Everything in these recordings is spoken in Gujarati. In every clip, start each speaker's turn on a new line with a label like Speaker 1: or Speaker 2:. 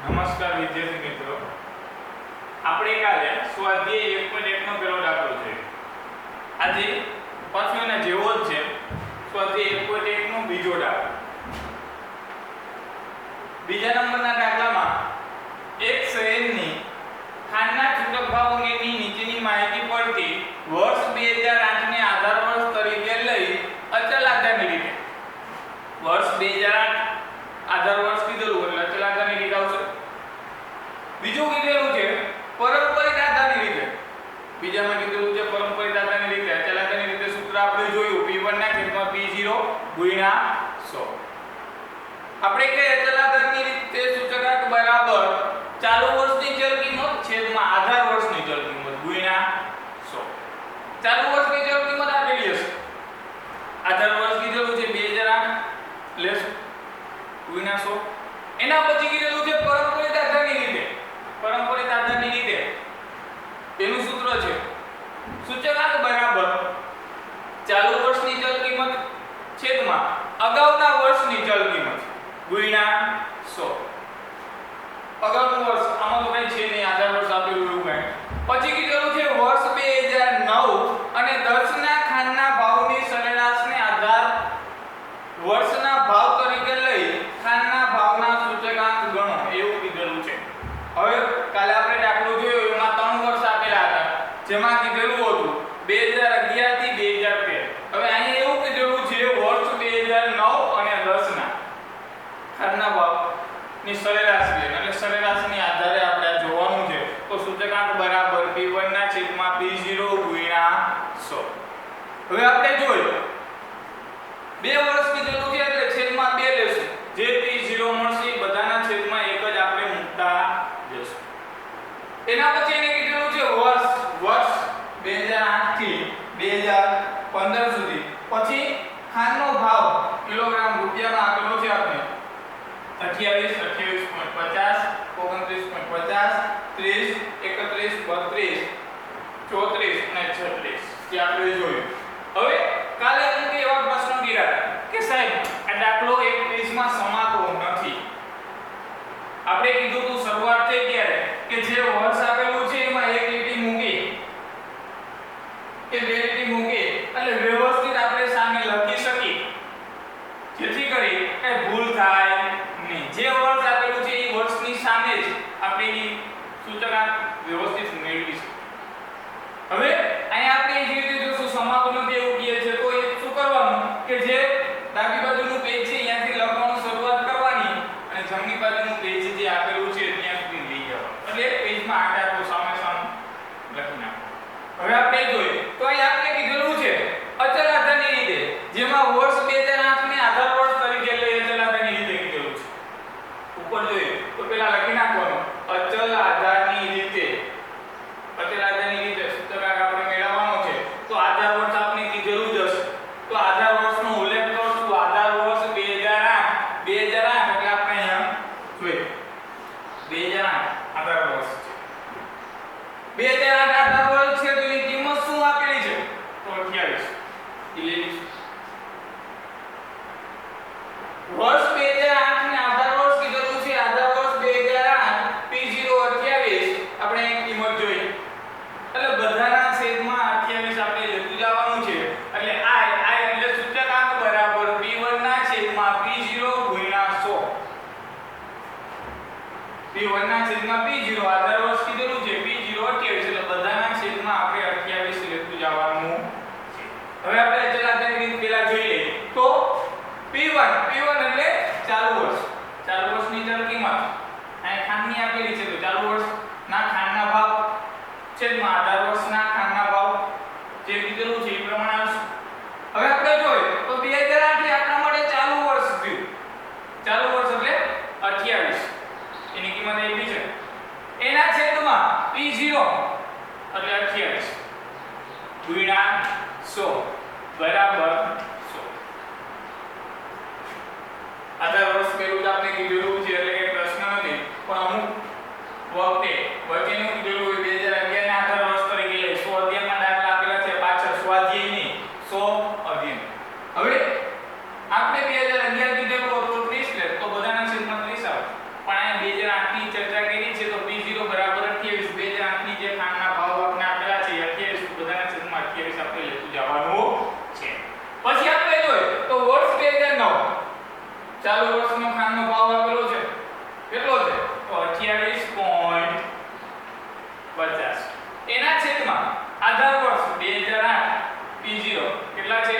Speaker 1: નમસ્કાર વિદ્યાર્થી મિત્રો, આપણે કાલે સ્વાધ્યાય 1.1 નો પેલો દાખલો છે. આજે પાછો એના જેવો જ છે, સ્વાધ્યાય 1.1 નો બીજો દાખલો. બીજા નંબરના દાખલામાં એક શહેરની ખાનના છૂટક ભાવ અંગેની નીચેની માહિતી પરથી વર્ષ 2008 ને આધાર વર્ષ તરીકે લઈ અચલ આધારની રીતે વર્ષ 2008 આધાર વર્ષ કીધેલું એટલે અચલ આધારની રીતે આવશે. બીજું કીધેલું છે પારંપરિક આધારની રીતે. બીજામાં કીધેલું છે પારંપરિક આધારની રીતે. અચલ આધારની રીતે સૂત્ર આપણે જોયું P1 ના છેદમાં P0 ગુણ્યા 100. આપણે કે અચલ આધારની રીતે સૂચકાંક બરાબર ચાલુ વર્ષની ચલ કિંમત છેદમાં આધાર વર્ષની ચલ કિંમત ગુણ્યા 100. ચાલુ વર્ષની ચલ કિંમત આપેલી હશે, આધાર વર્ષ કીધેલું છે 2008 લેસ ગુણ્યા 100. એના પછી કીધેલું છે પારંપરિક આધારની રીતે. પારંપરિક આધારની રીતે એનું સૂત્ર છે સૂચકાંક બરાબર ચાલુ વર્ષની ચલ કિંમત છેદમાં અગાઉના વર્ષની ચલ કિંમત ગુણ્યા 100. અગાઉનું વર્ષ આમાં તો કઈ છે નહીં, આધાર વર્ષ આપેલું એવું કઈ. પછી કીધેલું છે વર્ષ 2009 અને 10 ના ખાનના ભાવની સરેરાશને આધાર વર્ષના ભાવ તરીકે લઈ ખાનના ભાવના સૂચકાંક ગણો એવું કીધેલું છે. હવે કાલે આપણે દાખલો જોયો એમાં 3 વર્ષ આપેલા હતા, જેમાં કીધેલું હતું 2011 થી 2013. હવે અહીં એવું કીધેલું છે વર્ષ 2009 અને 10 ના ખાનના ભાવની સરેરાશ લે, એટલે સરેરાશની આધારે આપણે જોવાનું છે. તો સૂચકાંક બરાબર P1 ના છેદમાં P0 ગુણ્યા 100. હવે આપણે જોયું 2 વર્ષ કીધેલું છે એટલે છેદમાં 2 લેશું, જે P0 મળશે બધાના છેદમાં 1 જ આપણે મૂકતા જશું. એના પછી એને કીધેલું છે વર્ષ 2008 થી 2015 સુધી. પછી ખાનનો ભાવ કિલોગ્રામ રૂપિયામાં આપેલો છે આપણે 28, 28.50, 29.50, 30, 31, 32, 34 અને 36 જે આપણે જોયું. હવે કાલે અમુક એવા પ્રશ્નો કર્યા કે સાહેબ આ દાખલો એક પેજમાં સમાતો નથી. આપણે કીધું તો શરૂઆત થઈ ત્યારે કે જે વર્ષ આપેલું છે એમાં એક લીટી મૂકી કે બે લીટી મૂકી એટલે વ્યવસ્થિત આપણે સામે લખી શકીએ, જેથી કરી કઈ ભૂલ થાય નહીં. જે વર્ષ આપેલું છે એ વર્ષની સામે જ આપણે સૂચકાંક વ્યવસ્થિત મેળવી શકીએ. હવે અહીંયા આપણે જે રીતે જોશું સમાતો નથી એવું કહે છે, તો એ શું કરવાનું કે જે ડાબી બાજુનું પેજ છે અહીંયાથી લખવાનું શરૂઆત કરવાની અને જમણી બાજુનું પેજ જે આપેલું છે ત્યાં સુધી લઈ જવાનું, એટલે પેજમાં આડા તો સામે સામે લખી નાખો. હવે આપણે જોઈએ તો અહીં આપણે કીધેલું છે અચલ આધારની રીતે, જેમાં વર્ષ 2008 ને આધાર વર્ષ તરીકે લઈ અચલ આધારની રીતે કીધેલું છે. ઉપર જોઈએ તો પેલા લખી નાખવાનું અચલ આધારની રીતે. અચલ આધારની રીતે સૂચકાંક આપણે મેળવવાનો છે તો આધાર વર્ષ આપણે કીધેલું જ હશે, તો આધાર વર્ષનો ઉલ્લેખ કરશું. આધાર વર્ષ 2008 એટલે આપણે અહીંયા જોઈએ 2008 આધાર વર્ષ છે. 2008 આધાર વર્ષ છે તો એની કિંમત શું આપેલી છે તો 28. વર્ષ 2008 ને આધાર વર્ષ કીધેલું છે. આધાર વર્ષ 2008 P0 28 આપણે કિંમત જોઈ એટલે બધાના છેદમાં 28 આપણે લખી જવાનું છે. એટલે I એટલે સૂચકાંક બરાબર P1 ના છેદમાં P0 ગુણ્યા 100. P1 ના છેદમાં P0 આધાર વર્ષ કીધેલું છે P0 28 એટલે બધાના છેદમાં આપણે 28 લખી જવાનું છે. હવે આપણે અચલ આધારની રીત પહેલા જોઈ લઈએ તો P1 એટલે ચાલુ વર્ષ. ચાલુ વર્ષની ચલ કિંમત અહીં ખાનની આપેલી છે તો ચાલુ વર્ષના ખાનના ભાવ છેદમાં આધાર વર્ષના ખાનના ભાવ જે કીધેલું છે એ પ્રમાણે આવશે. હવે આપણે જોઈએ તો 2008 થી આપણા માટે ચાલુ વર્ષ થયું. ચાલુ વર્ષ એટલે 28 એની કિંમત આપી છે. એના છેદમાં P0 એટલે 28 ગુણ્યા 100 બરાબર 100. આધાર વર્ષ પેલું જ આપણે કીધેલું છે એટલે કે પ્રશ્ન નથી, પણ અમુક વખતે વચ્ચેનું કીધેલું હોય 2011 ના આધાર વર્ષ તરીકે લે 100 અધ્યાયમાં દાખલા આપેલા છે, પાછળ સ્વાધ્યાય નહીં 100 અધ્યાય. હવે આપણે 2011 કીધેલું તો 30 લે તો બધાના છેદમાં 30 આવે, પણ અહીંયા 2008 ની ચાલુ વર્ષનો ખાનનો ભાવ આપેલો છે કેટલો છે તો 28.50 એના છેદમાં આધાર વર્ષ 2008 P0 કેટલા છે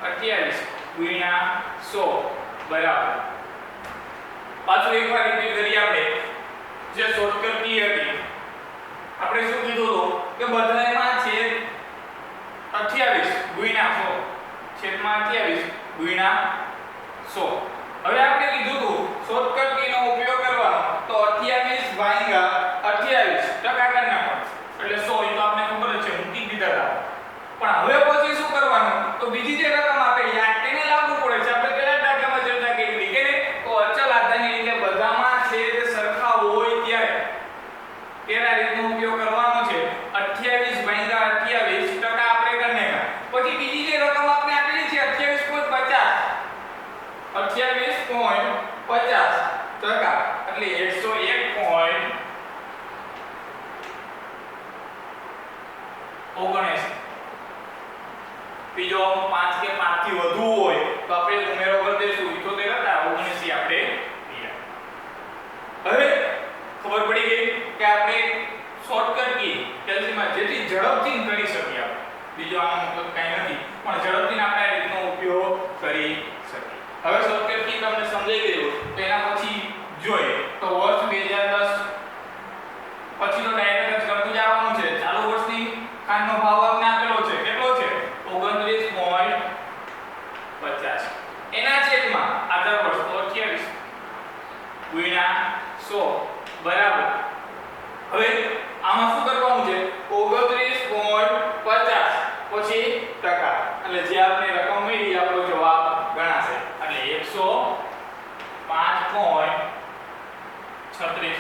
Speaker 1: 28 ગુણ્યા 100 બરાબર પાછું એકવાર રિપીટ કરીએ આપણે જે શોર્ટકટ કી હતી આપણે શું કીધું હતું કે બધાયમાં છેદ 28 ગુણ્યા 100 છેદમાં 28 ગુણ્યા 100 હવે આપણે કીધું હતું શોર્ટકટ કીનો ઉપયોગ કરવાનો તો 28 ભાગ્યા 28 ટકા કરી નાખો એટલે 100 એ તો આપણે ખબર જ છે મૂકી દીધા હતા પણ હવે પછી શું કરવાનું તો બીજી જે રકમ આપેલી આ તેને લાગુ પડે છે આપણે પહેલા દાખલામાં ચર્ચા કરી હતી કે તો અચલ આધારની રીતે બધામાં છેદ સરખા હોય ત્યારે તેના રીતનો ઉપયોગ કરવાનો છે 28 ભાગ્યા 28 ટકા આપણે કરી નાખ્યા પછી બીજી જે રકમ આપણે આપેલી છે 28.50 ટકા એટલે 101.79 બીજો 5 કે 5 થી વધુ હોય તો આપણે ઉમેરો કરી દેશું 78 હતા 79 આપણે હવે ખબર પડી ગઈ કે આપણે શોર્ટકટ કી કેલ્સીમાં જેથી ઝડપથી કરી શકીએ આપણે બીજો આનો મતલબ કાઈ નથી પણ ઝડપથી આપણે આ રીતનો ઉપયોગ કરી શકીએ હવે શોર્ટકટ કી તમને સમજાઈ ગયું તો એના પછી જોઈએ તો વર્ષ 2010 પછીનો ડાયરેક્ટ જ કરતું જવાનું છે ચાલુ વર્ષની ખાનનો ભાવ આપને આપેલો છે કેટલો છે 29.50 એના છેદમાં આધાર વર્ષ 28 ગુણ્યા 100 બરાબર હવે આમાં શું કરવાનું છે 29.50 પછી ટકા એટલે જે આપણે રકમ મળી આપણો જવાબ ગણાશે એટલે 105.36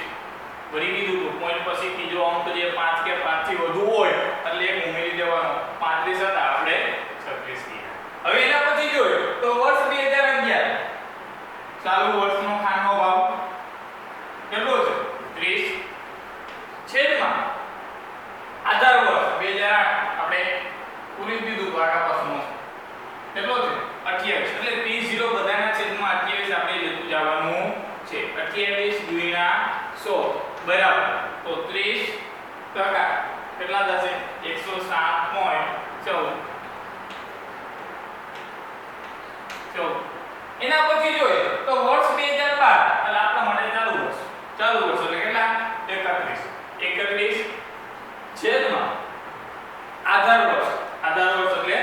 Speaker 1: ભરી દીધું તો પોઈન્ટ પછી ત્રીજો અંક જે 5 કે 5 થી વધુ હોય એટલે એક ઉમેરી દેવાનો 35 હતા આપણે 36 કીધા હવે એના પછી જોઈએ તો વર્ષ 2011 ચાલુ વર્ષનો ખાનનો ભાવ કેટલો છે 30 છેદમાં આધાર વર્ષ 2008 આપણે પૂરી દીધું તો આગળ પાછું કેટલો છે 28 એટલે P0 બધાના છેદમાં 28 આપણે લેતું જવાનું છે 28 ગુણ્યા 100 બરાબર તો 30 ટકા કેટલા થશે 107.14 એના પછી જોઈએ તો વર્ષ 2012 એટલે આપણા માટે ચાલુ વર્ષ એટલે કેટલા 31 છેદમાં આધાર વર્ષ એટલે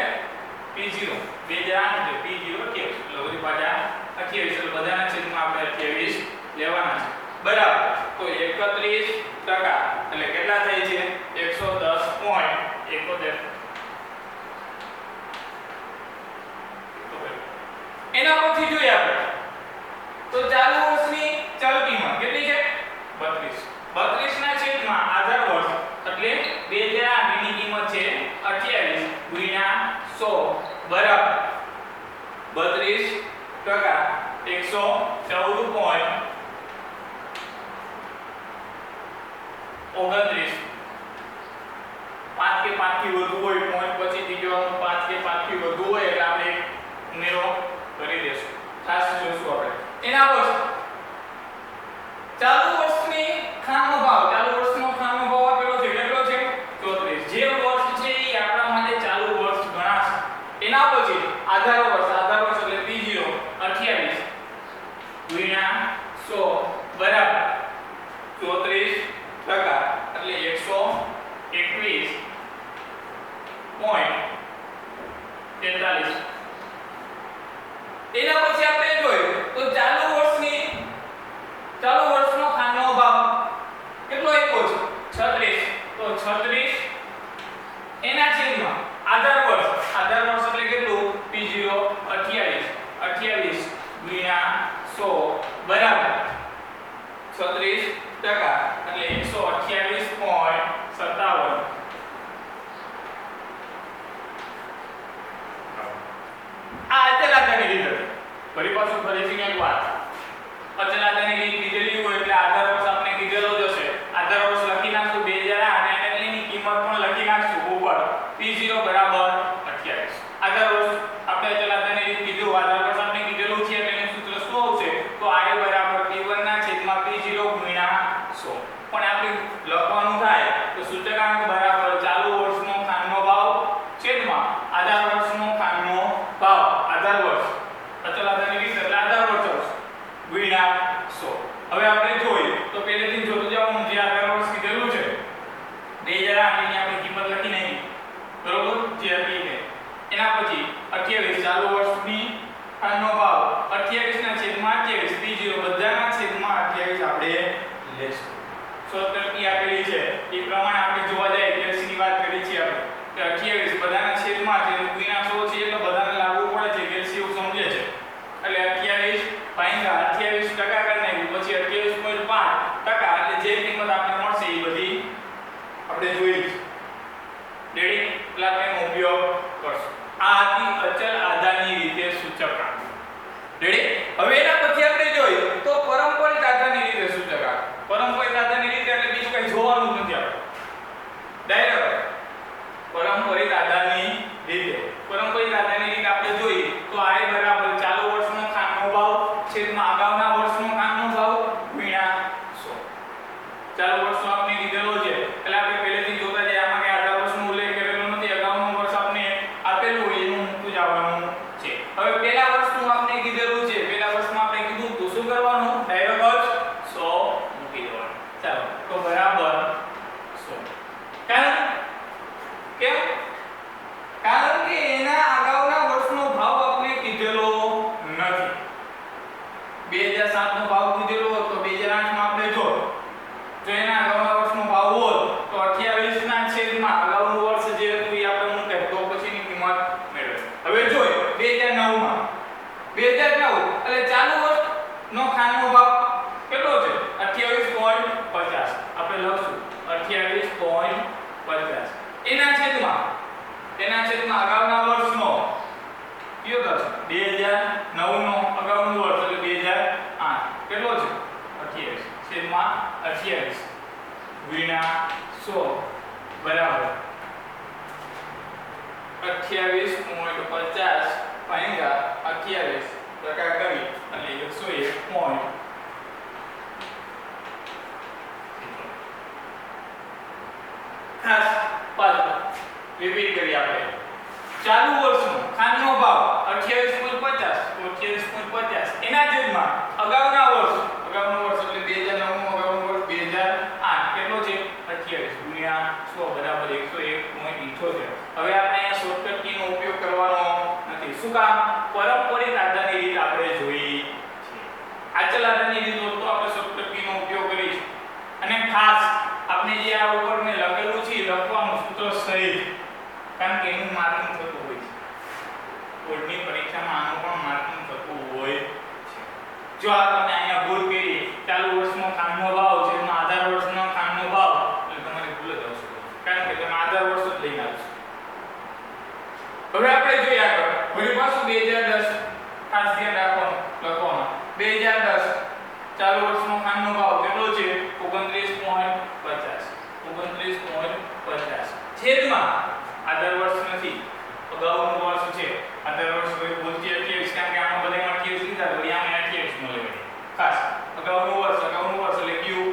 Speaker 1: P0 2008 એટલે P0 28 એટલે વળી પાછા 28 એટલે બધાના છેદમાં આપણે 28 લેવાના છે બરાબર તો 31 ટકા એટલે કેટલા થાય છે 110.71 એના પછી જોઈએ આપણે તો ચાલુ વર્ષની ચલ કિંમત કેટલી છે 32 ના છેદમાં આધાર વર્ષ એટલે 2008 ની કિંમત છે 28 ગુણ્યા 100 બરાબર 32 ટકા 114.29 5 કે 5 થી વધુ હોય પોઈન્ટ પછી ત્રીજો 5 કે 5 થી વધુ હોય એટલે આપણે ઉમેરો કરી દેશું ખાસ જોશું આપણે એના પછી ચાલુ વર્ષનો ખાનનો ભાવ આપેલો છે કેટલો છે 34 જે વર્ષ છે એ આપણા માટે ચાલુ વર્ષ ગણાશે એના પછી આધાર વર્ષ એટલે P0 28 ગુણ્યા 100 બરાબર 34 ટકા એટલે 121.43 એના પછી આપણે જોયું તો ચાલુ વર્ષનો ખાનનો ભાવ કેટલો આપ્યો છે 36 તો 36 એના છેદમાં આધાર વર્ષ એટલે કેટલું P0 28 ગુણ્યા 100 બરાબર 36 ટકા એટલે 128.57 આ અચલ આધારની રીત હતી ફરી પાછું ફરીથી એક વાત અચલ આધારની રીત કીધેલી હોય એટલે આધાર વર્ષ આપણે કીધેલો જ હશે આધાર વર્ષ લખી નાખશું 2008 અને એની કિંમત પણ લખી નાખશું ઉપર P0 બરાબર 28 આધાર વર્ષ આપણે અચલ આધારની રીત કીધું આધાર વર્ષ આપણે કીધેલું છે એટલે એનું સૂત્ર શું આવશે પણ આપણે લખવાનું થાય તો સૂચકાંક બરાબર ચાલુ વર્ષનો ખાનનો ભાવ છેદમાં આધાર વર્ષનો ખાનનો ભાવ આધાર વર્ષ અચલ આધારની રીત એટલે આધાર વર્ષ ગુણ્યા 100. હવે આપણે જોઈએ તો પહેલેથી જોતું જવાનું જે આધાર વર્ષ કીધેલું છે 2008 ની આપણે કિંમત લખી નાખી બરોબર જે હતી છે એના પછી 28 ચાલુ વર્ષની ખાનનો ભાવ 28 ના છેદમાં 28 બીજો બધાના છેદમાં 28 આપણે લેશું. શોર્ટકટ આપેલી છે એ પ્રમાણે આપણે જોવા જાય એટલે ની વાત કરી છે આપણે કે 28 બધાના છેદમાં છે ગુણ્યા 100 છે એટલે બધાને લાગુ પડે છે કે એવું સમજે છે એટલે 28 ભાગ્યા 28 ટકા કરી નાખ્યું પછી 28.5% એટલે જે કિંમત આપણે મળશે એ બધી આપણે જોઈ છે. રેડી એટલે આપણે એનો ઉપયોગ કરશું. આ હતી અચલ આધારની રીતે સૂચકાંક. રેડી હવે એના પછી આપણે જોઈએ તો પરંપરિત આધારની રીતે સૂચકાંક. પરંપરિત આધારની રીતે એટલે બીજું કઈ જોવાનું નથી આપણે ડાયરેક્ટ પરંપરિત આધારની રીતે. પરંપરિત આધારની રીતે આપણે જોઈએ તો i બરાબર ચાલુ વર્ષનો ખાનનો ભાવ છેદમાં અગાઉના વર્ષનો ખાનનો ભાવ ગુણ્યા 100. ચાલુ વર્ષનો આપણે કીધેલો છે એટલે આપણે પહેલેથી જોતા જાય આમાં કે આધાર વર્ષનો ઉલ્લેખ કરેલો નથી અગાઉનું વર્ષ આપણે આપેલું હોય એનું મૂકી જવાનું છે. હવે પહેલા વર્ષનું આપણે કીધેલું છે પહેલા વર્ષમાં આપણે કીધું તો શું કરવાનું ડાયરેક્ટ 100 મૂકી દેવાનું. ચાલો તો બરાબર 100. કેમ કારણ કે એના અગાઉના વર્ષનો ભાવ આપણે કીધેલો નથી. 2007 નો ભાવ કીધેલો હતો તો 2008 માં આપણે જો એના અગાઉના વર્ષનો ભાવ હોત તો 28 ના છેદમાં અગાઉનું વર્ષ જે હતું એ આપણે મૂકે તો પછીની કિંમત મેળવે. હવે જોઈએ 2009 માં 2009 એટલે ચાલુ વર્ષનો ખાનનો ભાવ કેટલો છે 28.50 આપણે લખશું 28.50 એના છેદમાં અગાઉના વર્ષનો કયો થશે 2009 નો અગાઉનું વર્ષ એટલે 2008 કેટલો છે 28 છેદમાં 28 ગુણ્યા 100 બરાબર 28.50 ભાગ્યા 28 ટકા કરી એટલે 101. ખાસ પાછું રિપીટ કરી આપણે ચાલુ વર્ષનો ખાનનો ભાવ 28.50 એના છેદમાં અગાઉનું વર્ષ એટલે 2009 નું અગાઉનું વર્ષ 2008 કેટલો છે 28 ગુણ્યા 100 બરાબર 101.78. હવે આપણે અહીંયા શોર્ટકટ કી નો ઉપયોગ કરવાનો નથી. શું કામ પરંપરિત આધારની રીત આપણે જોઈ છે. અચલ આધારની રીત તો આપણે શોર્ટકટ કી નો ઉપયોગ કરીશું અને ખાસ આપણે જે આ ઉપર મેં લખેલું છે લખવાનું સૂત્ર સહિત કારણ કે એનું માર્કિંગ થતું હોય છે. બોર્ડની પરીક્ષામાં આનું પણ માર્કિંગ થતું હોય છે. જો આ તમે અહીંયા ભૂલ કરી ચાલુ વર્ષનો ખાનનો ભાવ છે એમાં આધાર વર્ષનો ખાનનો ભાવ એટલે તમારે ભૂલ જ આવશે કારણ કે તમે આધાર વર્ષ જ લઈને આવશો. હવે આપણે જોઈએ આગળ વળી પાછું 2010 ખાસ ધ્યાન રાખવાનું લખવાનું 2010 ચાલુ વર્ષનો ખાનનો ભાવ કેટલો છે 29.50 છેદમાં આધાર વર્ષ નથી અગાઉનું વર્ષ છે. આધાર વર્ષ કોઈ બોલતી 28 કારણ કે આમાં બધામાં 28 લીધા વળી આમાં 28 મળે વળી ખાસ અગાઉનું વર્ષ એટલે કયું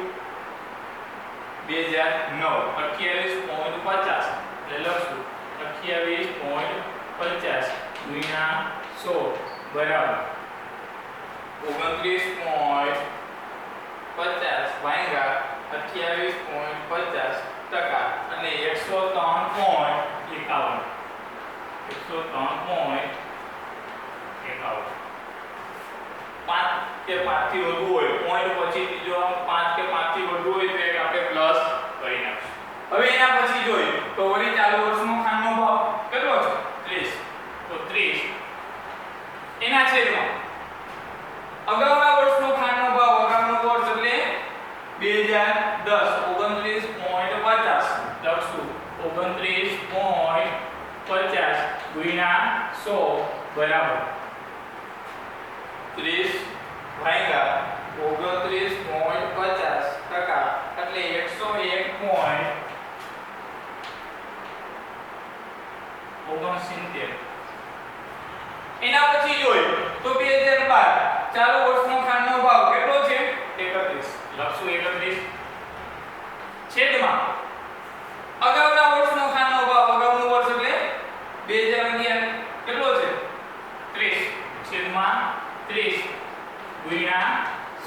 Speaker 1: 2009 28.50 એટલે લખશું 28.50 ગુણ્યા 100 બરાબર 29.50 ભાગ્યા 28.50 ટકા અને 103.51 5 કે 5 થી વધુ હોય પોઈન્ટ પછી જો 5 કે 5 થી વધુ હોય તો એક આપણે પ્લસ કરી નાખશું. હવે એના પછી જોઈએ તો વળી ચાલુ વર્ષનો ખાનનો ભાવ કેટલો છે 30 તો 30 એના છેદમાં અગાઉના વર્ષનો ખાનનો ભાવ અગાઉનું વર્ષ એટલે 2010 29.50 લખશું 29.50 ગુણ્યા 100 બરાબર 30 ભાગ્યા 29.50 ટકા એટલે 101.69. એના પછી જોઈએ તો 2012 ચાલુ વર્ષનો ખાનનો ભાવ કેટલો છે 31 લખશું 31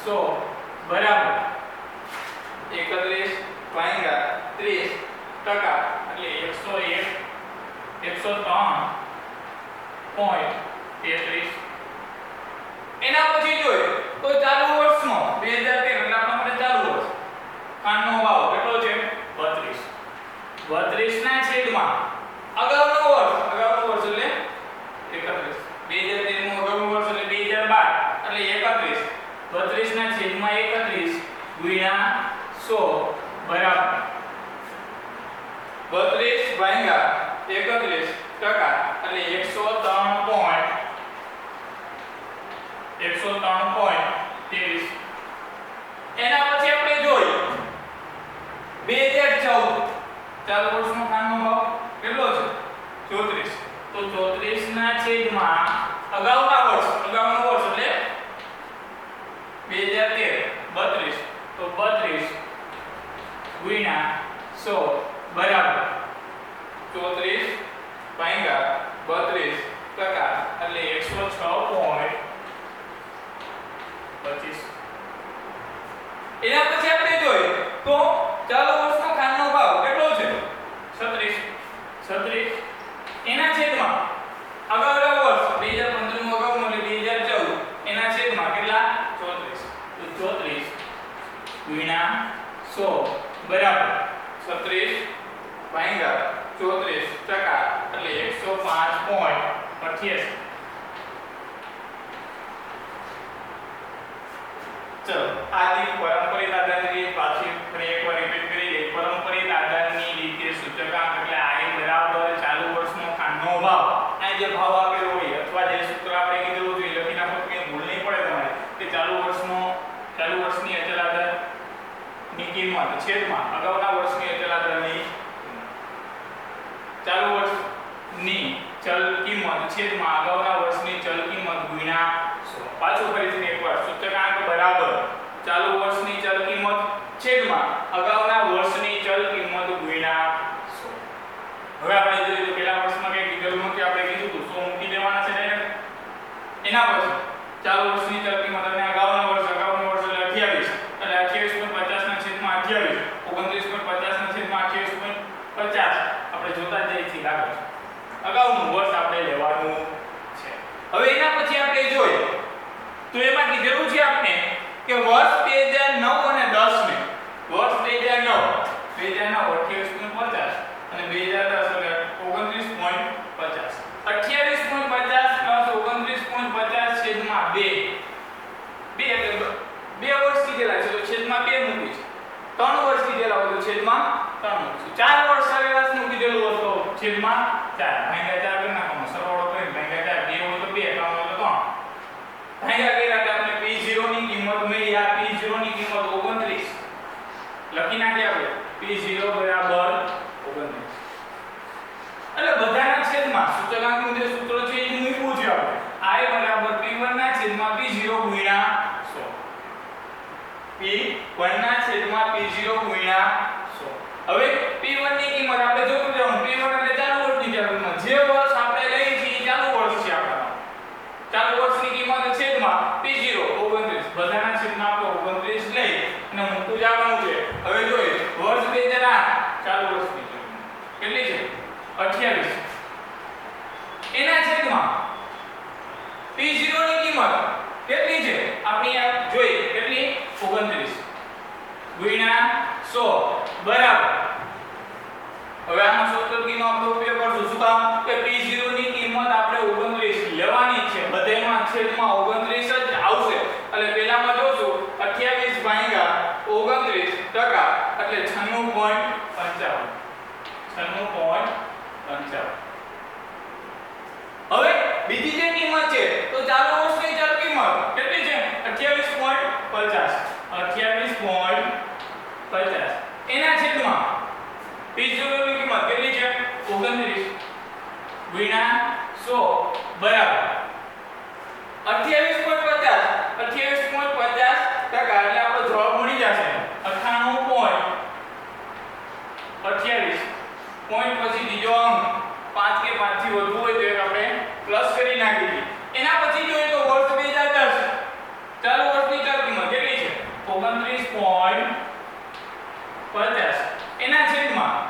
Speaker 1: 100 બરાબર 31 ભાગ્યા 30% એટલે 103.33 એના પછી જોઈએ તો ચાલુ વર્ષનો 2013 એટલે આપણા માટે ચાલુ વર્ષ ખાંડનો ભાવ કેટલો છે 32 ના છેદમાં અગાઉનો વર્ષ એટલે 31 2013 નું અગાઉનું વર્ષ એટલે 2012 એટલે 31 32 ના છેદમાં 31 ગુણ્યા 100 બરાબર 32 ભાગ્યા 31% એટલે 103.33 એના પછી આપણે જોઈએ 2014 ચાલુ વર્ષનો ખાંડનો ભાવ કેટલો છે 34 તો 34 ના છેદમાં અગાઉનું વર્ષ એટલે 2013 32 તો 32 ગુણ્યા 100 બરાબર 34 ભાગ્યા 32% એટલે 106.25 એના પછી આપણે જોઈએ તો ચાલુ વર્ષનો ખાંડનો ભાવ કેટલો છે 36 એના છેદમાં અગાઉના વર્ષ 2015 નું અગાઉનું એટલે 2014 એના છેદમાં કેટલા 34 તો 34 ગુણ્યા 100 બરાબર 36 ભાગ્યા 34% એટલે 105.88 ચલો આદિ પારંપરિક આધારની પાછી ફરી એકવાર રિપીટ કરી દઈએ પારંપરિક આધારની રીતે સૂચકાંક એટલે I બરાબર ચાલુ વર્ષનો ખાંડનો ભાવ આ જે ભાવ આપેલો હોય અથવા જે સૂત્ર આપણે કીધું હતું એ લખી નાખો કે ભૂલ નહીં પડે તમારે કે ચાલુ વર્ષની અચલ આધારની કિંમત છેદમાં અગાઉના વર્ષની અચલ આધારની ચાલુ વર્ષની ચલ કિંમત છેદમાં અગાઉના વર્ષની ચલ કિંમત ગુણ્યા 100 પાછું ફરીથી એકવાર સૂચકાંક બરાબર ચાલુ વર્ષની ચલ કિંમત છેદમાં અગાઉના વર્ષની ચલ કિંમત ગુણ્યા 100 હવે આપણે જોઈએ તો પહેલા વર્ષમાં કઈ કીધું નથી આપણે કીધું તો 100 મૂકી દેવાના છે ડાયરેક્ટ એના પછી ચાલુ વર્ષની ચલ કિંમત અને અગાઉના વર્ષ એટલે 28 એટલે 28.50 ના છેદમાં 28 29.50 ના છેદમાં 28.50 આપણે જોતા જઈએ છીએ આગળ અગાઉનું વર્ષ આપણે લેવાનું છે હવે એના પછી આપણે જોઈએ તો એમાં કીધેલું છે આપણે કે વર્ષ 2009 અને 10 ને વર્ષ 2009 28.50 અને 2010 એટલે 29.50 છેદમાં 2 એટલે 2 વર્ષ કીધેલા છે તો છેદમાં 2 મૂકી છે 3 વર્ષ કીધેલા હોય તો છેદમાં 3 મૂકી 4 વર્ષ સરેરાશ નું કીધેલું હોય તો છેદમાં 4 ભાગ્યા 4 કરી નાખવાનો સરવાળો કરી ભાગ્યા 4 2 હોય તો 2 3 હોય તો 3 ભાગ્યા કર્યા આપણે P0 ની કિંમત મળી આ P0 ની કિંમત 29 લખી નાખીએ આપણે P0 બરાબર 29 એટલે બધાના છેદમાં સૂચકાંકનું જે સૂત્ર છે એ મૂકવું છે આપણે I બરાબર P1 ના છેદમાં P0 ગુણ્યા 100 P1 ના છેદમાં P0 ગુણ્યા 100 હવે P1 ની કિંમત આપણે જોતું જવાનું P1 એટલે ચાલુ વર્ષની કિંમત જે વર્ષ આપણે લઈએ છીએ એ ચાલુ વર્ષ છે આપણા ચાલુ વર્ષની કિંમત છેદમાં P0 29 બધાના છેદમાં આપણે 29 લઈ અને મૂકતું જવાનું છે હવે જોઈએ વર્ષ 2008 ચાલુ વર્ષની કેટલી છે 28 એના છેદમાં P0 ની કિંમત કેટલી છે આપણી આ જોઈએ કેટલી 29 ગુણ્યા 100 બરાબર હવે આમાં સૂત્રનો આપણે ઉપયોગ કરશું શું કામ કે P0 ની કિંમત આપણે 29 લેવાની છે બધામાં છેદમાં 29 જ આવશે એટલે પહેલામાં જોશું 28 ભાગ્યા 29% એટલે 96.55 હવે બીજી જે કિંમત છે તો ચાલુ વર્ષની ચલ કિંમત કેટલી છે 28.50 એના છેદમાં P0 ની કિંમત કેટલી છે 29 ગુણ્યા 100 બરાબર 28.50 એટલે આપણો જવાબ મળી જશે 98.28 પોઈન્ટ પછી બીજો અંક 5 કે 5 થી વધુ હોય તો આપણે પ્લસ કરી નાખીએ એના પછી જોઈએ તો વર્ષ 2010 ચાલુ વર્ષની ચલ કિંમત કેટલી છે 50 એના છેદમાં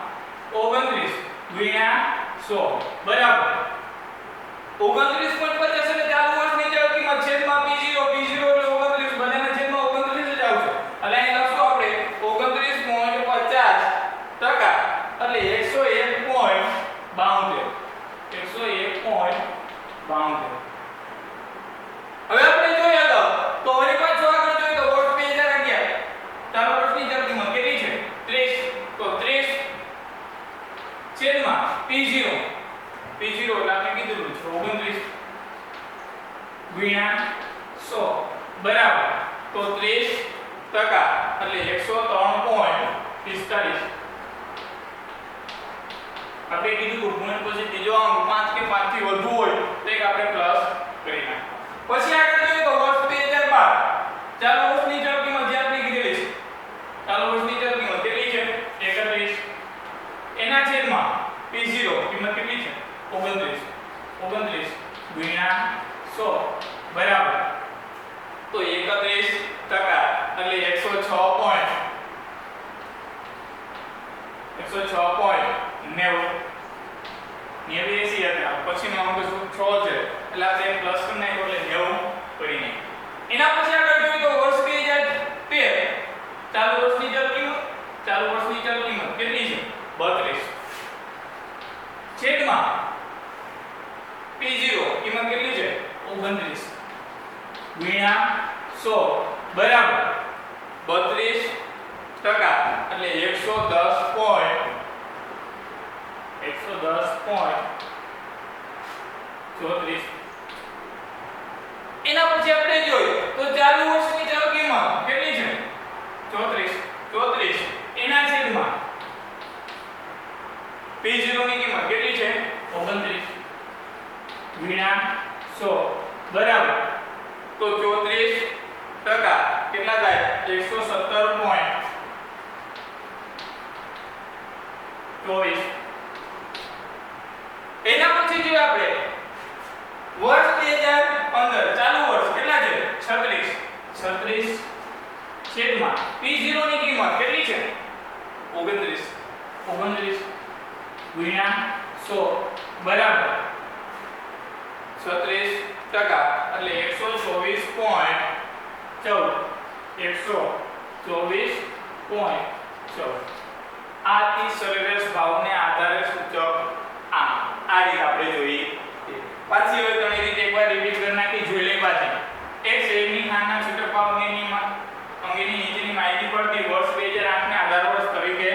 Speaker 1: 29 ગુણ્યા 100 બરાબર 29.50 એટલે ચાલુ વર્ષની ચલ કિંમત છેદમાં p0 એટલે 29 બધાના છેદમાં 29 જ આવશે એટલે અહીં લખશું આપણે 29.50% એટલે 101.72 હવે આપણે જોઈએ તો વળી પાછું આગળ જોઈએ તો વર્ષ 2011 ચાલુ વર્ષની ચલ કિંમત કેટલી છે 30 તો 30 છેદમાં p0 એટલે આપણે કીધું છે 29 ગુણ્યા 100 બરાબર તો 30% એટલે 103.45 આપણે કીધું કે ગુણન પછી ત્રીજો અંક 5 કે 5 થી વધુ હોય તો એક આપણે પ્લસ કરી નાખીએ પછી આગળ જોઈએ તો વર્ષ 2012 ચાલુ વર્ષની ચલ કિંમત જે આપણે કીધેલી છે ચાલુ વર્ષની ચલ કિંમત કેટલી છે 31 એના છેદમાં p0 કિંમત કેટલી છે 29 ગુણ્યા 100 બરાબર તો 31% એટલે 106.90 હતા પછીનો અંક 6 છે એટલે આપણે પ્લસ કરી નાખ્યો એટલે 90 કરી નાખ્યો એના પછી આગળ જોઈએ તો વર્ષ 2013 ચાલુ વર્ષની ચલ કિંમત કેટલી છે 32 છેદમાં p0 કિંમત કેટલી છે 29 ગુણ્યા 100 બરાબર 32% એટલે 110.34 એના પછી આપણે જોઈએ તો ચાલુ વર્ષની ચલ કિંમત કેટલી છે 34 એના છેદમાં p0 ની કિંમત કેટલી છે 29 ગુણ્યા 100 બરાબર તો 34% કેટલા થાય 117.24 એના પછી જોઈએ આપણે વર્ષ 2015 ચાલુ વર્ષ કેટલા છે 36 છેદમાં p0 ની કિંમત કેટલી છે 29 ગુણ્યા 100 બરાબર 36% એટલે 124.14 આ તી સરેરાશ ભાવને આધારે સૂચક આ રીત આપણે જોઈ પાછી હવે ઘણી રીતે એકવાર રિપીટ કરી નાખી જોઈ લઈ પાછી એક શેરની ખાનના સૂચક ભાવ અંગેની નીચેની માહિતી પરથી વર્ષ 2008 ને આધાર વર્ષ તરીકે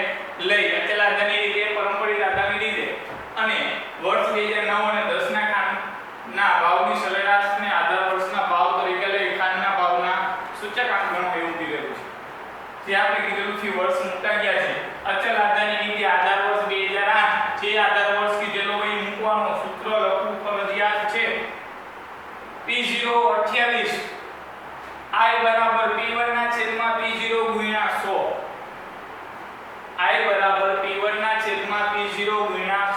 Speaker 1: લઈ અચલ આધારની રીતે પરંપરાગત આધારની રીતે અને વર્ષ 2009 અને 10 ના ખાનના ભાવની સરેરાશને આધાર વર્ષના ભાવ તરીકે લઈ ખાનના ભાવના સૂચકાંક ગણો એવું કીધેલું છે જે આપણે કીધેલું છે વર્ષ મૂકતા ગયા છે અચલ આધારની નીતિ આધાર વર્ષ 2008 જે આધાર વર્ષ કીધેલો હોય મૂકવાનો સૂત્ર લખવું ફરજિયાત છે p0 28 i બરાબર p1 ના છેદમાં p0 ગુણ્યા 100 i બરાબર p1 ના છેદમાં p0 ગુણ્યા 100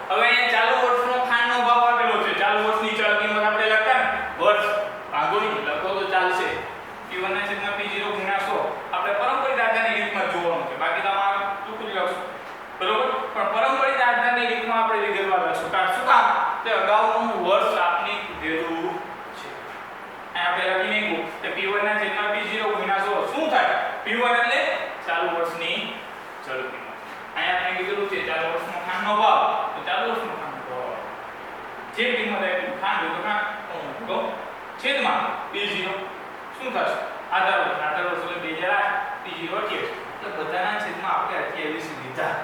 Speaker 1: હવે અહીંયા ચાલુ વર્ષનો ખાનનો ભાવ આપેલો છે ચાલુ વર્ષની ચલ કિંમત આપણે લખતા ને વર્ષ ભાગોની લખો તો ચાલશે p1 ના છેદમાં p0 ગુણ્યા 100 આપણે પરંપરાગત આધારની રીતમાં જોવાનું છે બાકી તમારે ટૂંકું લખશું બરોબર પણ પરંપરાગત આધારની રીતમાં આપણે વિગતવાર લખશું કારણ શું કામ તે અગાઉનું વર્ષ આપને કીધેલું છે અહીંયા આપણે લખી નાખ્યું કે p1 ના છેદમાં p0 ગુણ્યા 100 શું થાય p1 એટલે ચાલુ વર્ષની ચલ કિંમત અહીંયા આપણે કીધેલું છે ચાલુ વર્ષનો ખાનનો ભાવ તો ચાલુ વર્ષનો ખાનનો ભાવ જે કિંમત આપી ખાન તો ખાન તો છેદમાં p0 શું થશે આધાર વર્ષ એટલે 2008 p0 28 એટલે બધાના છેદમાં આપણે 28 લીધા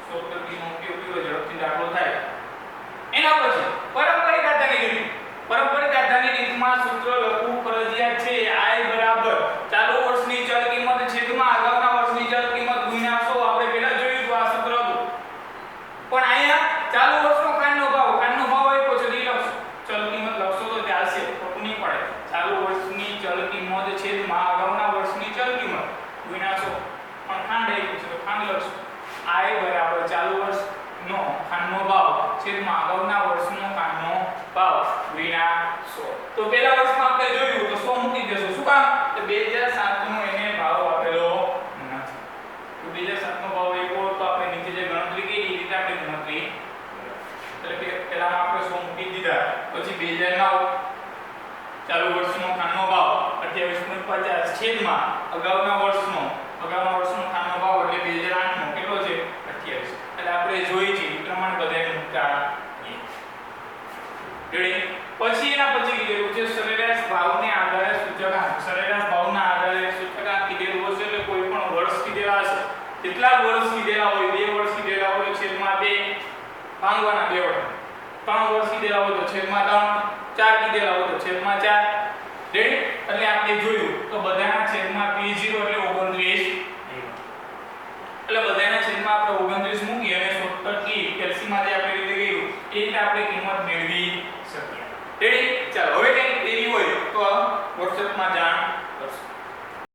Speaker 1: શોર્ટકટનો ઉપયોગ કર્યો ઝડપથી દાખલો થાય એના પછી પરંપરાગત આધારની રીતમાં સૂત્ર લખવું ફરજિયાત છે i બરાબર ચાલુ વર્ષની ચલ કિંમત છેદમાં અગાઉના વર્ષની ચલ કિંમત ગુણ્યા 100 આપણે પહેલા જોયું હતું આ સૂત્ર હતું પણ અહીંયા ચાલુ વર્ષનો ખાનનો ભાવ આપ્યો છે દી લખશો ચલ કિંમત લખશો તો ચાલશે ખોટું નહીં પડે ચાલુ વર્ષની ચલ કિંમત છેદમાં અગાઉના વર્ષની ચલ કિંમત ગુણ્યા 100 પણ ખાંડ આપ્યું છે તો ખાંડ લખશો i બરાબર ચાલુ વર્ષનો ખાનનો ભાવ છેદમાં અગાઉના વર્ષનો ખાનનો ભાવ ગુણ્યા 100 તો પહેલા વર્ષમાં આપણે જોયું તો 100 મૂકી દેશો શું કામ તો 2007 નો એને ભાવ આપેલો નથી છેદમાં અગાઉના વર્ષનો ખાનનો ભાવ એટલે 2008 નો કેટલો છે 28 એટલે આપણે જોઈ છે એ પ્રમાણે બધાને મૂકતા રેડી પછી એના પછી કીધેલું છે સરેરાશ ભાવને આધારે સૂચકાંક સરેરાશ ભાવના આધારે સૂચકાંક કીધેલું હશે એટલે કોઈ પણ વર્ષ કીધેલા હશે કેટલા વર્ષ કીધેલા હોય 2 વર્ષ કીધેલા હોય છેદમાં 2 ભાંગવાના 2 વડે 3 વર્ષ કીધેલા હોય તો છેદમાં 3 4 કીધેલા હોય તો છેદમાં 4 રેડી એટલે આપણે જોયું તો બધાના છેદમાં p0 એટલે 29 એટલે બધાના છેદમાં આપણે 29 મૂકી અને શોર્ટકટ કેલ્સી માટે આપણે રીતે કર્યું એ રીતે આપણે કિંમત મેળવી શકીએ રેડી ચાલો હવે કંઈક એવી હોય તો WhatsApp માં જાણ